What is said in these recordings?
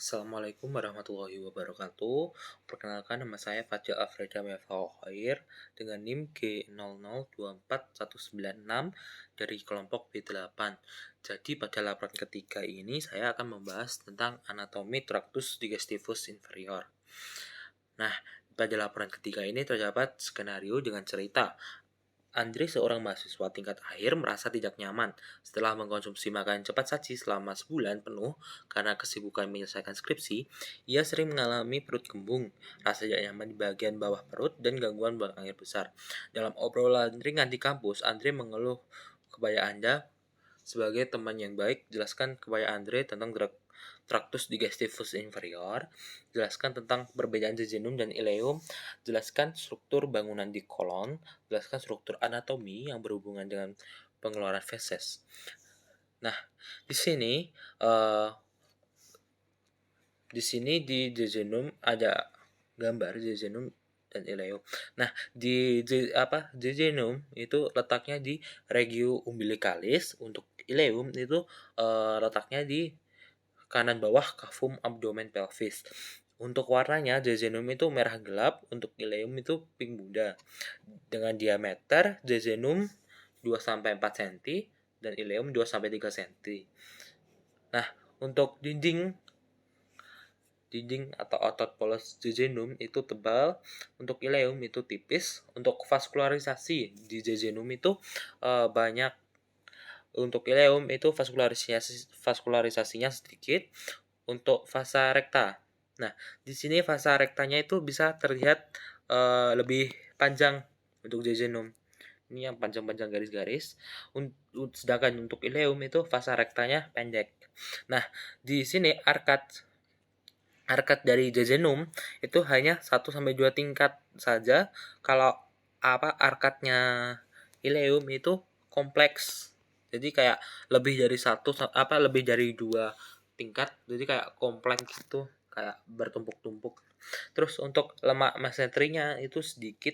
Assalamualaikum warahmatullahi wabarakatuh. Perkenalkan, nama saya Fadil Afrida Mefauhoir dengan NIM G00241196 dari kelompok B8. Jadi pada laporan ketiga ini saya akan membahas tentang anatomi tractus digestivus inferior. Nah, pada laporan ketiga ini terdapat skenario dengan cerita Andre, seorang mahasiswa tingkat akhir, merasa tidak nyaman setelah mengkonsumsi makanan cepat saji selama sebulan penuh karena kesibukan menyelesaikan skripsi. Ia sering mengalami perut kembung, rasa tidak nyaman di bagian bawah perut, dan gangguan buang air besar. Dalam obrolan ringan di kampus, Andre mengeluh kepada Anda sebagai teman yang baik. Jelaskan kepada Andre tentang tractus digestivus inferior, jelaskan tentang perbedaan jejunum dan ileum, jelaskan struktur bangunan di kolon, jelaskan struktur anatomi yang berhubungan dengan pengeluaran feses. Nah, di sini di jejunum ada gambar jejunum dan ileum. Nah, di jejunum itu letaknya di regio umbilicalis, untuk ileum itu letaknya di kanan bawah kafum abdomen pelvis. Untuk warnanya, jejunum itu merah gelap, untuk ileum itu pink muda. Dengan diameter jejunum 2-4 cm dan ileum 2-3 cm. Nah, untuk dinding atau otot polos jejunum itu tebal, untuk ileum itu tipis. Untuk vaskularisasi di jejunum itu banyak. Untuk ileum itu vaskularisasinya sedikit. Untuk vasa rekta, nah di sini vasa rektanya itu bisa terlihat lebih panjang untuk jejunum. Ini yang panjang-panjang garis-garis. Sedangkan untuk ileum itu vasa rektanya pendek. Nah, di sini arkat dari jejunum itu hanya 1-2 tingkat saja. Kalau arkatnya ileum itu kompleks. Jadi kayak lebih dari 2 tingkat. Jadi kayak kompleks gitu, kayak bertumpuk-tumpuk. Terus untuk lemak mesenterinya itu sedikit,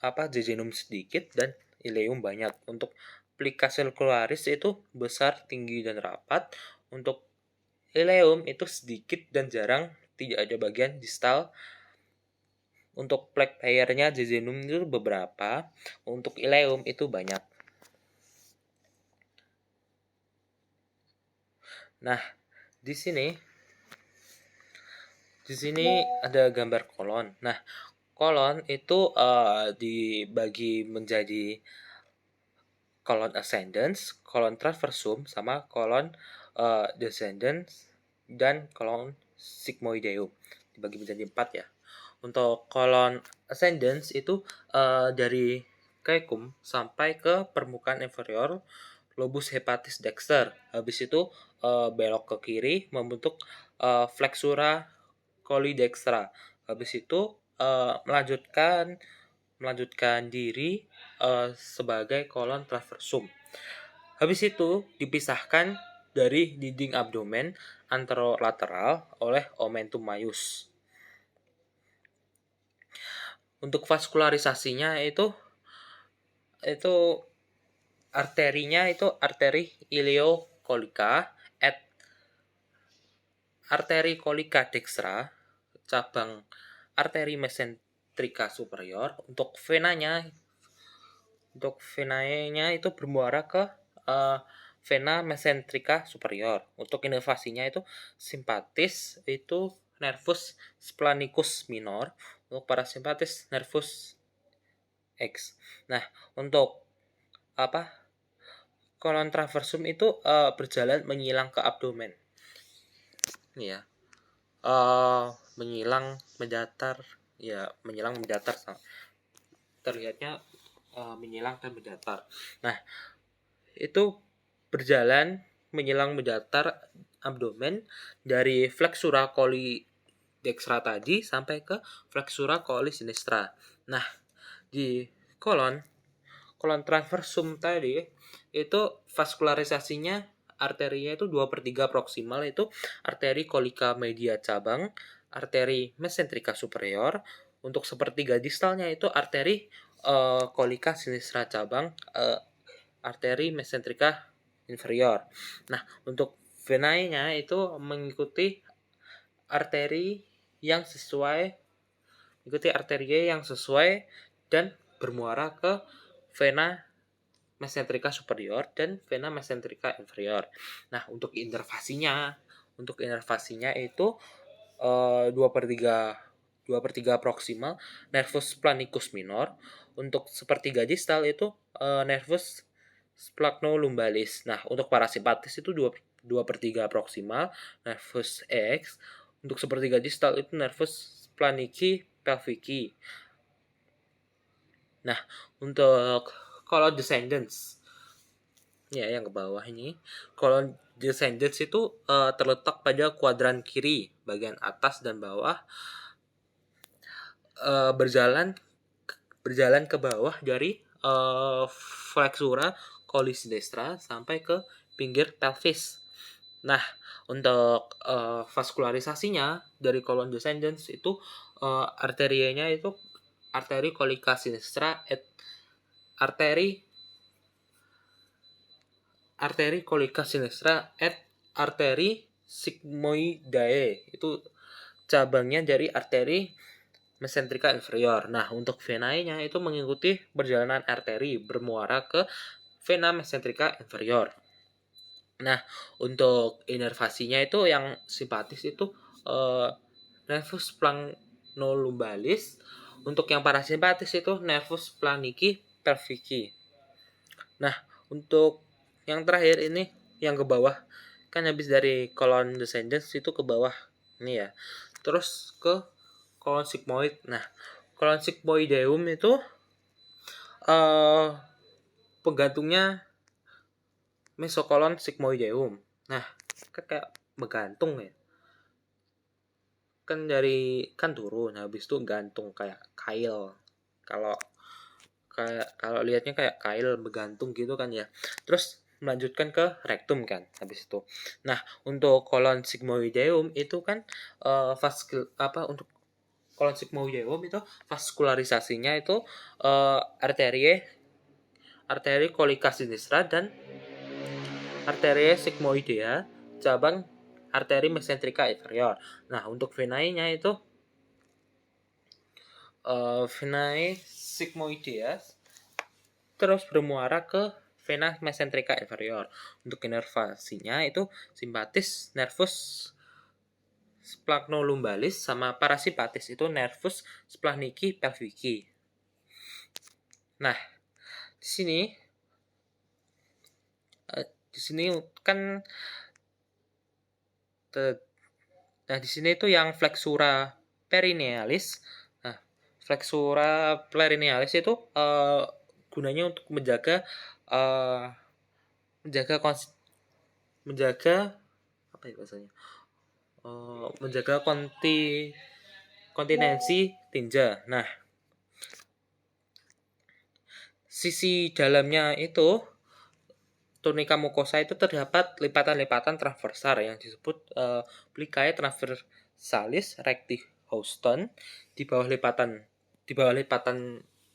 jejunum sedikit dan ileum banyak. Untuk plica circularis itu besar, tinggi dan rapat. Untuk ileum itu sedikit dan jarang, tidak ada bagian distal. Untuk plaque pair-nya jejunum itu beberapa, untuk ileum itu banyak. Nah, di sini ada gambar kolon. Nah, kolon itu dibagi menjadi kolon ascendens, kolon transversum, sama kolon descendens, dan kolon sigmoideum. Dibagi menjadi 4 ya. Untuk kolon ascendens itu dari caecum sampai ke permukaan inferior lobus hepatis dexter. Habis itu belok ke kiri membentuk flexura colidextra. Habis itu melanjutkan diri sebagai kolon transversum. Habis itu dipisahkan dari dinding abdomen anterolateral oleh omentum maius. Untuk vaskularisasinya itu arterinya itu arteri ileokolika et arteri kolika dextra, cabang arteri mesentrika superior. Untuk venanya itu bermuara ke vena mesentrika superior. Untuk inervasinya itu simpatis itu nervus splanicus minor, untuk parasimpatis nervus X. Nah, untuk kolon transversum itu berjalan menyilang ke abdomen. Ini ya. Menyilang mendatar, terlihatnya menyilang dan mendatar. Nah, itu berjalan menyilang mendatar abdomen dari flexura colidextra tadi sampai ke flexura colisinistra. Nah, di kolon transversum tadi itu vaskularisasinya arterinya itu 2/3 proksimal, itu arteri kolika media cabang, arteri mesentrika superior. Untuk sepertiga distalnya itu arteri kolika sinistra cabang, arteri mesentrika inferior. Nah, untuk venae-nya itu mengikuti arteri yang sesuai dan bermuara ke vena mesentrika superior dan vena mesentrika inferior. Nah, untuk inervasinya itu 2/3 proksimal nervus planicus minor. Untuk sepertiga distal itu nervus splagnolombalis. Nah, untuk parasimpatis itu 2/3 proksimal nervus ex. Untuk sepertiga distal itu nervus planici pelvici. Nah, untuk colon descendens ya yang ke bawah ini, colon descendens itu terletak pada kuadran kiri bagian atas dan bawah, berjalan ke bawah dari flexura collisidestra sampai ke pinggir pelvis. Nah, untuk vaskularisasinya dari colon descendens itu arterianya itu arteri colica sinistra arteri colica sinistra arteri sigmoidae. Itu cabangnya dari arteri mesentrika inferior. Nah, untuk venae-nya itu mengikuti perjalanan arteri bermuara ke vena mesentrika inferior. Nah, untuk inervasinya itu yang simpatis itu nervus splagnolombalis. Untuk yang parasimpatis itu nervus planici pelvici. Nah, untuk yang terakhir ini yang ke bawah, kan habis dari colon descendens itu ke bawah ini ya. Terus ke colon sigmoid. Nah, colon sigmoideum itu penggantungnya mesocolon sigmoideum. Nah, kayak bergantung ya. Kan turun, habis itu gantung kayak kail. Kalau lihatnya kayak kail bergantung gitu kan ya. Terus melanjutkan ke rektum kan habis itu. Nah, untuk colon sigmoideum itu kan untuk colon sigmoideum itu vaskularisasinya itu arteri colica sinistra dan arteri sigmoidea, cabang arteri mesentrika inferior. Nah, untuk venae-nya itu venae sigmoidea terus bermuara ke vena mesentrika inferior. Untuk inervasinya itu simpatis nervus splagnolombalis sama parasimpatis itu nervus splanici pelvici. Nah, di sini kan di sini itu yang flexura perinealis. Nah, flexura perinealis itu gunanya untuk menjaga apa ya bahasanya? Menjaga kontinensi tinja. Nah, sisi dalamnya itu tunika mukosa itu terdapat lipatan-lipatan transversal yang disebut plicae transversalis recti Houston. Di bawah lipatan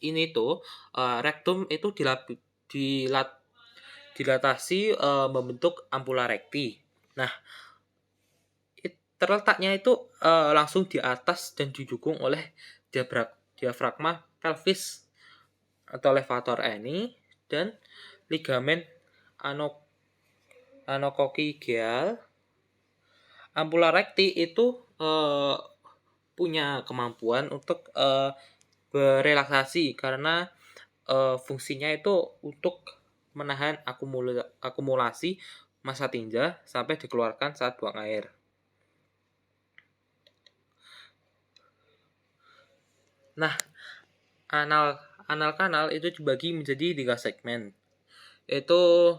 ini tuh rektum itu dilatasi membentuk ampula recti. Nah, terletaknya itu langsung di atas dan didukung oleh diafragma pelvis atau levator ani dan ligamen anocochigeal. Ampula recti itu punya kemampuan untuk berelaksasi karena fungsinya itu untuk menahan akumulasi massa tinja sampai dikeluarkan saat buang air. Nah, anal kanal itu dibagi menjadi 3 segmen. Itu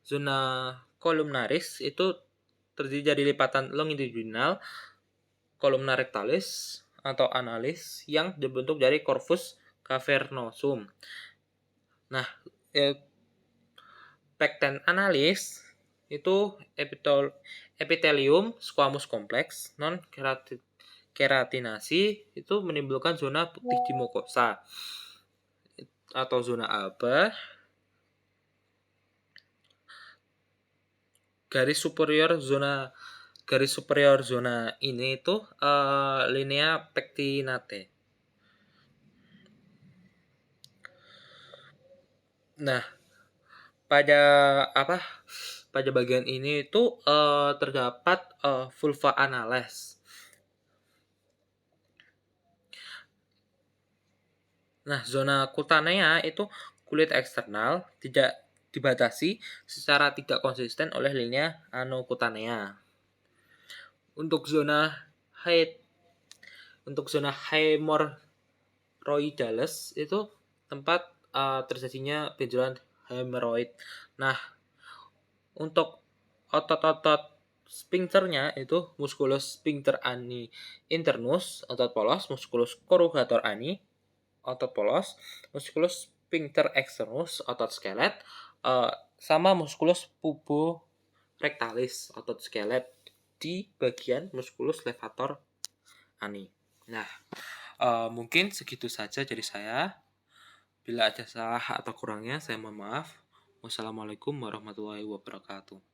zona columnaris itu terdiri dari lipatan longitudinal columna rectalis atau analis yang dibentuk dari corpus cavernosum. Nah, pecten analis itu epitelium squamous kompleks non keratinasi itu menimbulkan zona putih di mukosa atau zona aba. garis superior zona ini itu linea pectinate. Nah, pada pada bagian ini itu terdapat vulva anales. Nah, zona kutanea itu kulit eksternal tidak dibatasi secara tidak konsisten oleh linea anokutanea. Untuk zona hemorrhoidalis itu tempat terjadinya benjolan hemoroid. Nah, untuk otot-otot sphincternya itu musculus sphincter ani internus otot polos, musculus corrugator ani otot polos, musculus sphincter externus otot skelet, sama musculus puborectalis otot skelet di bagian musculus levator ani. Nah, mungkin segitu saja dari saya. Bila ada salah atau kurangnya, saya mohon maaf. Wassalamualaikum warahmatullahi wabarakatuh.